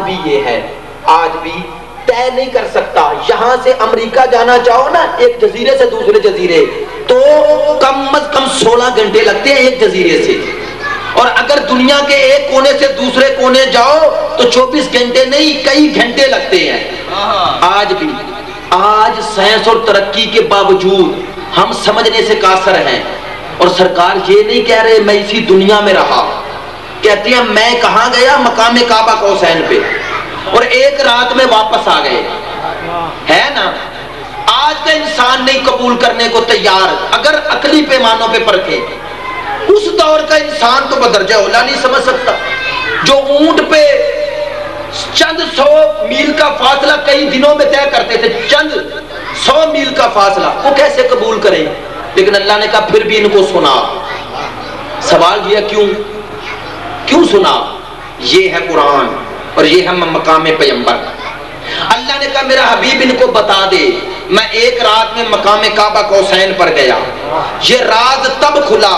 بھی یہ ہے، آج بھی طے نہیں کر سکتا. یہاں سے امریکہ جانا چاہو نا ایک جزیرے سے دوسرے جزیرے تو کم از کم 16 گھنٹے لگتے ہیں ایک جزیرے سے، اور اگر دنیا کے ایک کونے سے دوسرے کونے جاؤ تو 24 گھنٹے نہیں کئی گھنٹے لگتے ہیں. آج بھی آج سائنس اور ترقی کے باوجود ہم سمجھنے سے قاصر ہیں. اور سرکار یہ نہیں کہہ رہے میں اسی دنیا میں رہا، کہتی ہیں میں کہاں گیا مقام کعبہ قوسین پہ اور ایک رات میں واپس آ گئے. ہے نا، آج کا انسان نہیں قبول کرنے کو تیار اگر عقلی پیمانوں پہ پرکھے. اس دور کا انسان تو بدرجہ اولا نہیں سمجھ سکتا. جو اونٹ پہ چند 100 میل کا فاصلہ کئی دنوں میں طے کرتے تھے، چند 100 میل کا فاصلہ، وہ کیسے قبول کریں؟ لیکن اللہ نے کہا پھر بھی ان کو سنا. سوال کیا کیوں سنا؟ یہ ہے قرآن اور یہ ہے مقام پیغمبر. اللہ نے کہا میرا حبیب ان کو بتا دے میں ایک رات میں مقام کعبہ قوسین پر گیا. یہ راز تب کھلا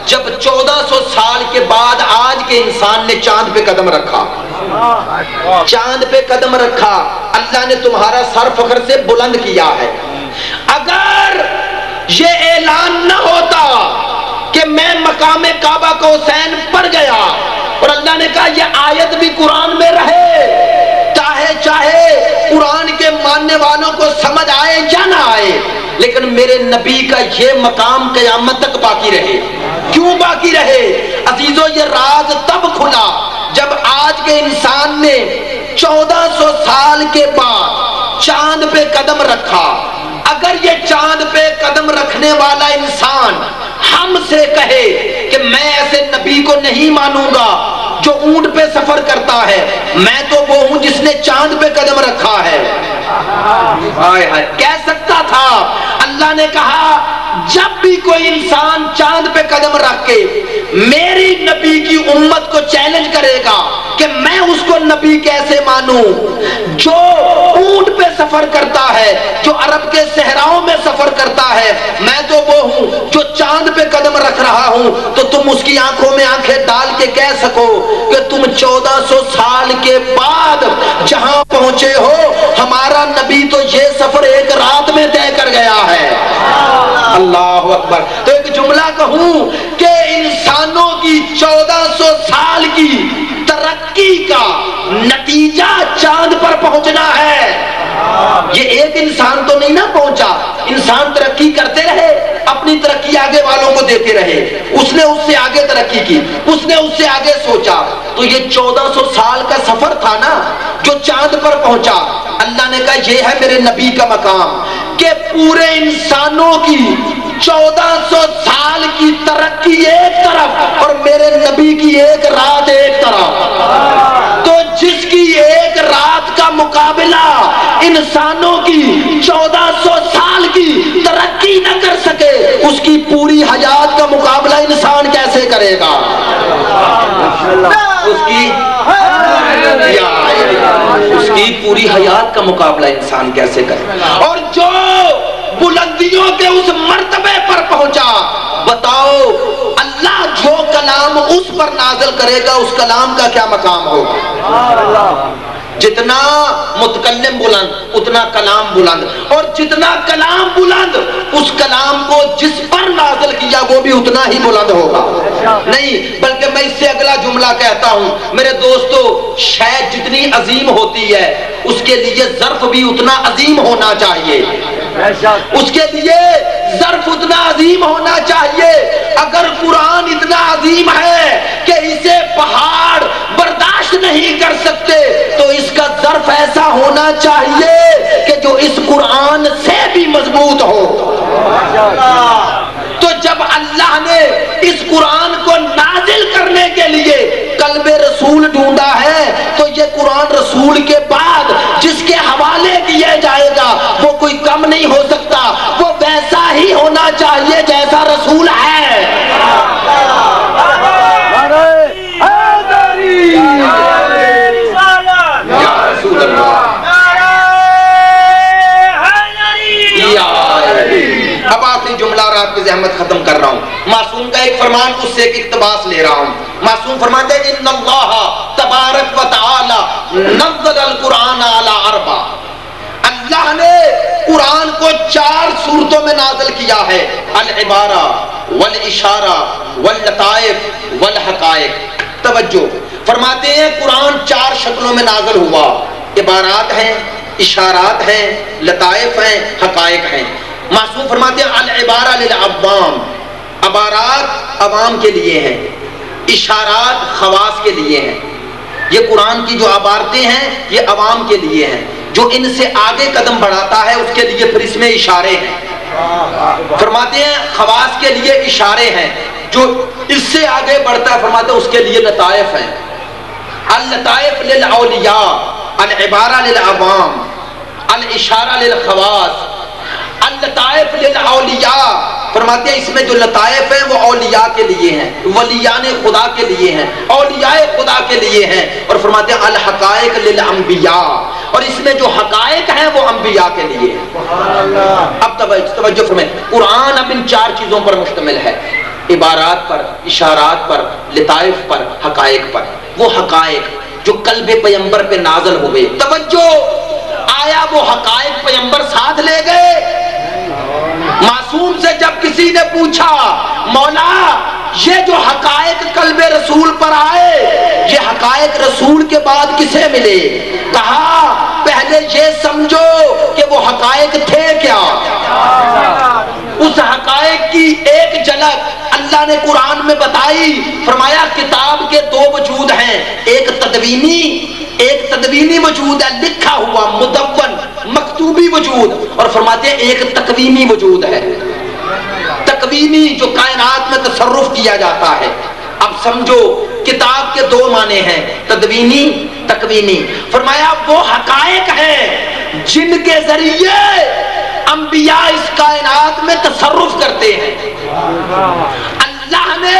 جب 1400 سال کے بعد آج کے انسان نے چاند پہ قدم رکھا. چاند پہ قدم رکھا، اللہ نے تمہارا سر فخر سے بلند کیا ہے. اگر یہ اعلان نہ ہوتا کہ میں مقام کعبہ قوسین پر گیا، اور اللہ نے کہا یہ آیت بھی قرآن میں رہے، چاہے قرآن کے ماننے والوں کو سمجھ آئے یا نہ آئے، لیکن میرے نبی کا یہ مقام قیامت تک باقی رہے. کیوں باقی رہے عزیزو؟ یہ راز تب کھلا جب آج کے انسان نے 1400 سال کے بعد چاند پہ قدم رکھا. اگر یہ چاند پہ قدم رکھنے والا انسان ہم سے کہے کہ میں ایسے نبی کو نہیں مانوں گا جو اونٹ پہ سفر کرتا ہے، میں تو وہ ہوں جس نے چاند پہ قدم رکھا ہے، کہہ سکتا تھا. اللہ نے کہا جب بھی کوئی انسان چاند پہ قدم رکھ کے میری نبی کی امت کو چیلنج کرے گا کہ میں اس کو نبی کیسے مانوں جو اونٹ پہ سفر کرتا ہے، جو عرب کے صحراؤں میں سفر کرتا ہے، میں تو وہ ہوں جو چاند پہ قدم رکھ رہا ہوں، تو تم اس کی آنکھوں میں آنکھیں ڈال کے کہہ سکو کہ تم 1400 سال کے بعد جہاں پہنچے ہو ہمارا نبی تو یہ سفر ایک رات میں طے کر گیا ہے. اللہ اکبر. تو ایک جملہ کہوں کہ انسانوں کی 1400 سال کی ترقی کا نتیجہ چاند پر پہنچنا ہے. یہ ایک انسان تو نہیں نہ پہنچا، انسان ترقی کرتے رہے، اپنی ترقی آگے والوں کو دیتے رہے. اس نے اس سے آگے ترقی کی، اس نے اس سے آگے سوچا. تو یہ 1400 سال کا سفر تھا نا جو چاند پر پہنچا. اللہ نے کہا یہ ہے میرے نبی کا مقام کہ پورے انسانوں کی 1400 سال کی ترقی ایک طرف اور میرے نبی کی ایک رات ایک طرف. تو جس کی ایک رات کا مقابلہ انسانوں کی 1400 سال کی ترقی نہ کر سکے، اس کی پوری حیات کا مقابلہ انسان کیسے کرے گا؟ اس کی پوری حیات کا مقابلہ انسان کیسے کرے؟ اور جو بلندیوں کے اس مرتبے پر پہنچا، بتاؤ اللہ جو کلام اس پر نازل کرے گا اس کلام کا کیا مقام ہوگا؟ جتنا متکلم بلند اتنا کلام بلند، اور جتنا کلام بلند اس کلام کو جس پر نازل کیا وہ بھی اتنا ہی بلند ہوگا. نہیں بلکہ میں اس سے اگلا جملہ کہتا ہوں میرے دوستو، شے جتنی عظیم ہوتی ہے اس کے لیے ظرف بھی اتنا عظیم ہونا چاہیے. اس کے لیے ظرف اتنا عظیم ہونا چاہیے. اگر قرآن اتنا عظیم ہے کہ اسے پہاڑ برداشت نہیں کر سکتے تو اس کا ظرف ایسا ہونا چاہیے کہ جو اس قرآن سے بھی مضبوط ہو. تو جب اللہ نے اس قرآن کو نازل کرنے کے لیے قلب رسول ڈھونڈا ہے تو یہ قرآن رسول کے بعد جس کے حوالے کیا جائے گا وہ کوئی کم نہیں ہو سکتا، وہ ویسا ہی ہونا چاہیے جیسا رسول ہے. اب آخری جملہ اور آپ کی زحمت ختم کر رہا ہوں. معصوم کا ایک فرمان اس سے ایک اقتباس لے رہا ہوں. معصوم فرماتے ہیں ان اللہ تبارک و تعالی نزل القرآن علی اربع، اللہ نے قرآن کو 4 صورتوں میں نازل کیا ہے، العبارہ والاشارہ واللطائف والحقائق۔ توجہ فرماتے ہیں قرآن 4 شکلوں میں نازل ہوا، عبارات ہیں، اشارات ہیں، لطائف ہیں، حقائق ہیں۔ معصوم فرماتے ہیں العبارہ للعوام، عبارات عوام کے لیے ہیں، اشارات خواص کے لیے ہیں۔ یہ قرآن کی جو عبارتیں ہیں یہ عوام کے لیے ہیں، جو ان سے آگے قدم بڑھاتا ہے اس کے لیے پھر اس میں اشارے ہیں۔ فرماتے ہیں خواص کے لیے اشارے ہیں، جو اس سے آگے بڑھتا ہے فرماتے ہیں اس کے لیے لطائف ہیں۔ اللطائف للاولیاء، العبارہ للعوام، الاشارہ للخواص۔ اللطائف للاولیاء فرماتے ہیں اس میں جو لطائف ہیں وہ اولیاء کے لیے ہیں، ولیان خدا کے لیے ہیں، اولیاء خدا کے لیے ہیں۔ اور فرماتے ہیں الحقائق للانبیاء، اور اس میں جو حقائق ہیں وہ انبیاء کے لیے ہیں۔ اب توجہ فرمائیں، قرآن اب ان 4 چیزوں پر مشتمل ہے، عبارات پر، اشارات پر، لطائف پر، حقائق پر۔ وہ حقائق جو قلب پیغمبر پہ نازل ہوئے، توجہ، آیا وہ حقائق پیغمبر ساتھ لے گئے؟ معصوم سے جب کسی نے پوچھا مولا یہ جو حقائق قلب رسول پر آئے یہ حقائق رسول کے بعد کسے ملے؟ کہا پہلے یہ سمجھو کہ وہ حقائق تھے کیا۔ اس حقائق کی ایک جھلک اللہ نے قرآن میں بتائی، فرمایا کتاب کے 2 وجود ہیں، ایک تدوینی وجود ہے، لکھا ہوا مدون مکتوبی وجود، اور فرماتے ہیں ایک تکوینی وجود ہے، تکوینی جو کائنات میں تصرف کیا جاتا ہے۔ اب سمجھو کتاب کے 2 معنی ہیں، تدوینی، تکوینی۔ فرمایا وہ حقائق ہیں جن کے ذریعے انبیاء اس کائنات میں تصرف کرتے ہیں۔ اللہ نے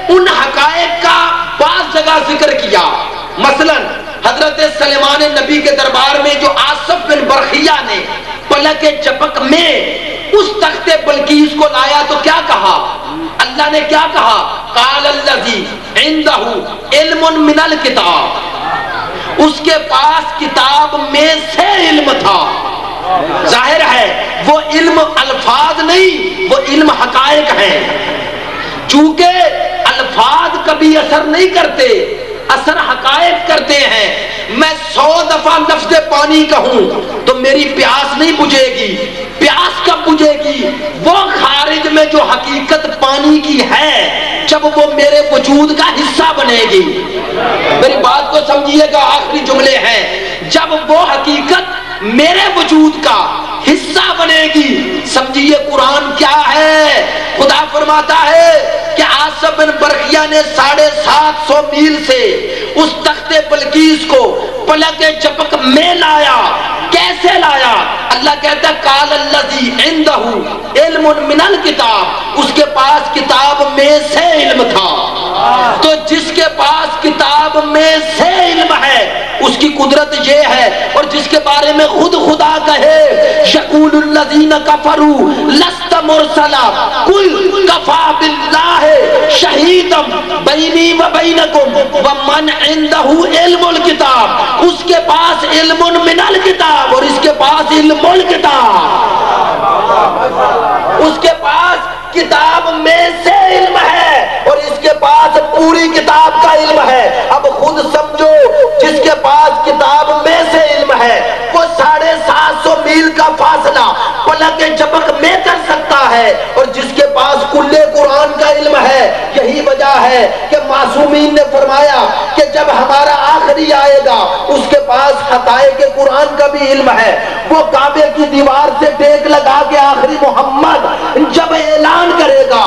ان حقائق کا بعض جگہ ذکر کیا، مثلا حضرت سلیمان نبی کے دربار میں جو آصف بن برخیہ نے پلک جپک میں اس تخت بلقیس کو لایا تو کیا کہا؟ اللہ نے کیا کہا؟ قال الذی عندہ علم من الکتاب، اس کے پاس کتاب میں سے علم تھا۔ ظاہر ہے وہ علم الفاظ نہیں، وہ علم حقائق ہیں۔ چونکہ الفاظ کبھی اثر نہیں کرتے، اثر حقائق کرتے ہیں۔ میں 100 دفعہ لفظ پانی کہوں تو میری پیاس نہیں بجھے گی، پیاس کب بجھے گی؟ وہ خارج میں جو حقیقت پانی کی ہے جب وہ میرے وجود کا حصہ بنے گی۔ میری بات کو سمجھیے گا، آخری جملے ہیں، جب وہ حقیقت میرے وجود کا حصہ بنے گی۔ سمجھیے قرآن کیا ہے؟ خدا فرماتا ہے کہ آصف بن برخیہ نے 750 میل سے اس تخت بلقیس کو پلک جپک میں لایا۔ کیسے لایا؟ اللہ کہتا ہے قال الذی عندہ علم من الکتاب، اس کے پاس کتاب میں سے علم تھا۔ تو جس کے پاس کتاب میں سے علم ہے اس کی قدرت یہ ہے، اور جس کے بارے میں خود خدا کہے یقول الذین کفروا لست مرسلا قل کفی باللہ شہیدا بینی و بینکم ومن عندہ علم الکتاب، اس کے پاس علم من الکتاب اور اس کے پاس علم الکتاب، اس کے پاس کتاب میں سے علم ہے اور اس کے پاس پوری کتاب کا علم ہے۔ اب خود سمجھو، جس کے پاس کتاب میں سے علم ہے وہ 750 میل کا فاصلہ پلک جپک میں کر سکتا ہے، اور جس کے پاس کل قرآن کا علم ہے۔ یہی وجہ ہے کہ معصومین نے فرمایا کہ جب ہمارا آخری آئے گا اس کے پاس حقائق قرآن کا بھی علم ہے۔ وہ کعبے کی دیوار سے ٹیک لگا کے آخری محمد جب اعلان کرے گا،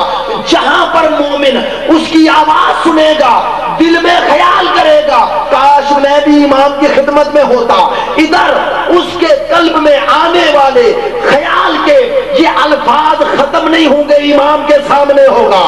جہاں پر مومن اس کی آواز سنے گا دل میں خیال کرے گا کاش میں بھی امام کی خدمت میں ہوتا۔ ادھر اس کے قلب میں آنے والے خیال کے یہ الفاظ ختم نہیں ہوں گے، امام کے سامنے ہوگا۔